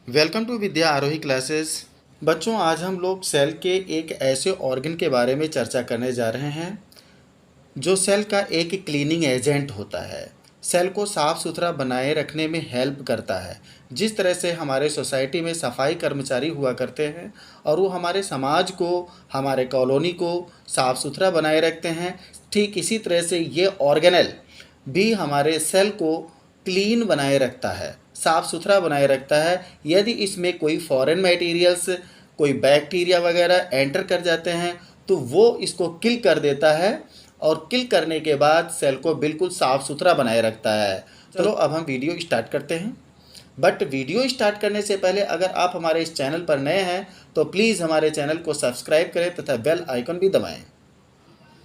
Welcome to Vidya Arohi classes. बच्चों, आज हम लोग सेल के एक ऐसे ऑर्गन के बारे में चर्चा करने जा रहे हैं जो सेल का एक क्लीनिंग एजेंट होता है। सेल को साफ़ सुथरा बनाए रखने में हेल्प करता है। जिस तरह से हमारे सोसाइटी में सफाई कर्मचारी हुआ करते हैं और वो हमारे समाज को, हमारे कॉलोनी को साफ़ सुथरा बनाए रखते हैं, ठीक इसी तरह से ये ऑर्गेनेल भी हमारे सेल को क्लीन बनाए रखता है, साफ़ सुथरा बनाए रखता है। यदि इसमें कोई फॉरेन मटेरियल्स, कोई बैक्टीरिया वगैरह एंटर कर जाते हैं तो वो इसको किल कर देता है और किल करने के बाद सेल को बिल्कुल साफ़ सुथरा बनाए रखता है। चलो अब हम वीडियो स्टार्ट करते हैं। बट वीडियो स्टार्ट करने से पहले अगर आप हमारे इस चैनल पर नए हैं तो प्लीज़ हमारे चैनल को सब्सक्राइब करें तथा बेल आइकन भी दबाएं।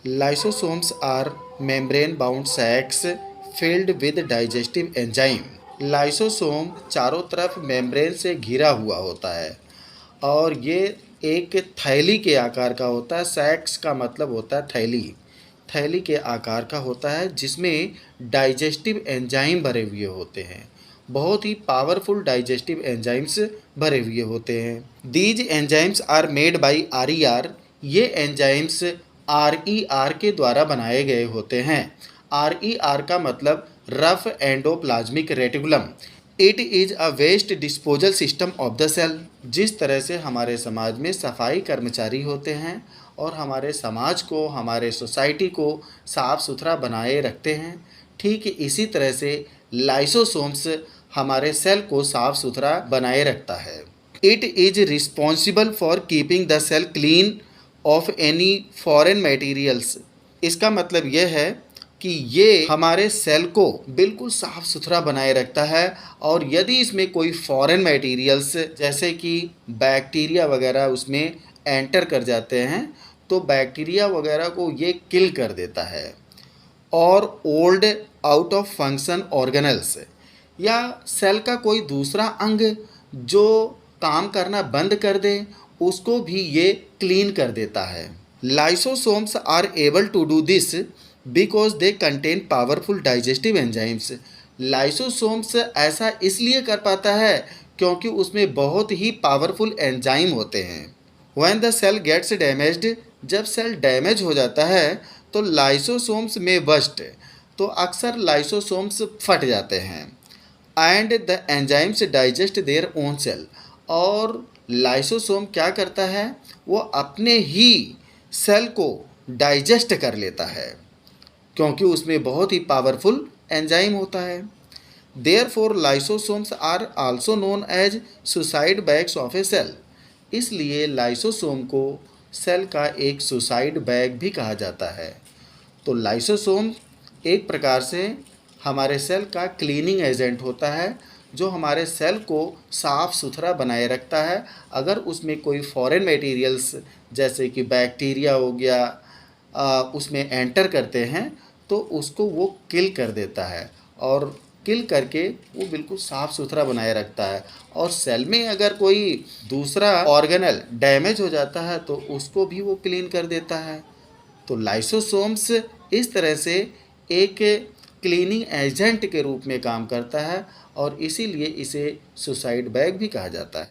Lysosomes are membrane bound sacs filled with digestive enzyme. Lysosome चारों तरफ मेम्ब्रेन से घिरा हुआ होता है और ये एक थैली के आकार का होता है। सैक्स का मतलब होता है थैली, थैली के आकार का होता है जिसमें डाइजेस्टिव एंजाइम भरे हुए होते हैं। बहुत ही पावरफुल डाइजेस्टिव एंजाइम्स भरे हुए होते हैं। These enzymes are made by RER। ये एंजाइम्स RER के द्वारा बनाए गए होते हैं। RER का मतलब rough endoplasmic reticulum. It is a waste disposal system of the cell. जिस तरह से हमारे समाज में सफाई कर्मचारी होते हैं और हमारे समाज को, हमारे सोसाइटी को साफ़ सुथरा बनाए रखते हैं, ठीक इसी तरह से लाइसोसोम्स हमारे सेल को साफ़ सुथरा बनाए रखता है। It is responsible for keeping the cell clean of any foreign materials. इसका मतलब यह है कि ये हमारे सेल को बिल्कुल साफ़ सुथरा बनाए रखता है और यदि इसमें कोई फॉरेन मटेरियल्स जैसे कि बैक्टीरिया वगैरह उसमें एंटर कर जाते हैं तो बैक्टीरिया वगैरह को ये किल कर देता है। और old out of function organelles, या सेल का कोई दूसरा अंग जो काम करना बंद कर दे उसको भी ये क्लीन कर देता है। Lysosomes are able to do this because they contain powerful digestive enzymes. Lysosomes ऐसा इसलिए कर पाता है क्योंकि उसमें बहुत ही पावरफुल एंजाइम होते हैं। When the cell gets damaged, जब सेल डैमेज हो जाता है तो लाइसोसोम्स में बस्ट, तो अक्सर लाइसोसोम्स फट जाते हैं। And the enzymes digest their own cell. और लाइसोसोम क्या करता है, वो अपने ही सेल को डाइजेस्ट कर लेता है क्योंकि उसमें बहुत ही पावरफुल एंजाइम होता है। Therefore lysosomes are also known as suicide bags of a cell. इसलिए लाइसोसोम को सेल का एक सुसाइड बैग भी कहा जाता है। तो लाइसोसोम एक प्रकार से हमारे सेल का क्लीनिंग एजेंट होता है जो हमारे सेल को साफ़ सुथरा बनाए रखता है। अगर उसमें कोई फॉरेन मटेरियल्स जैसे कि बैक्टीरिया हो गया उसमें एंटर करते हैं तो उसको वो किल कर देता है और किल करके वो बिल्कुल साफ़ सुथरा बनाए रखता है। और सेल में अगर कोई दूसरा ऑर्गेनल डैमेज हो जाता है तो उसको भी वो क्लीन कर देता है। तो लाइसोसोम्स इस तरह से एक क्लीनिंग एजेंट के रूप में काम करता है और इसीलिए इसे सुसाइड बैग भी कहा जाता है।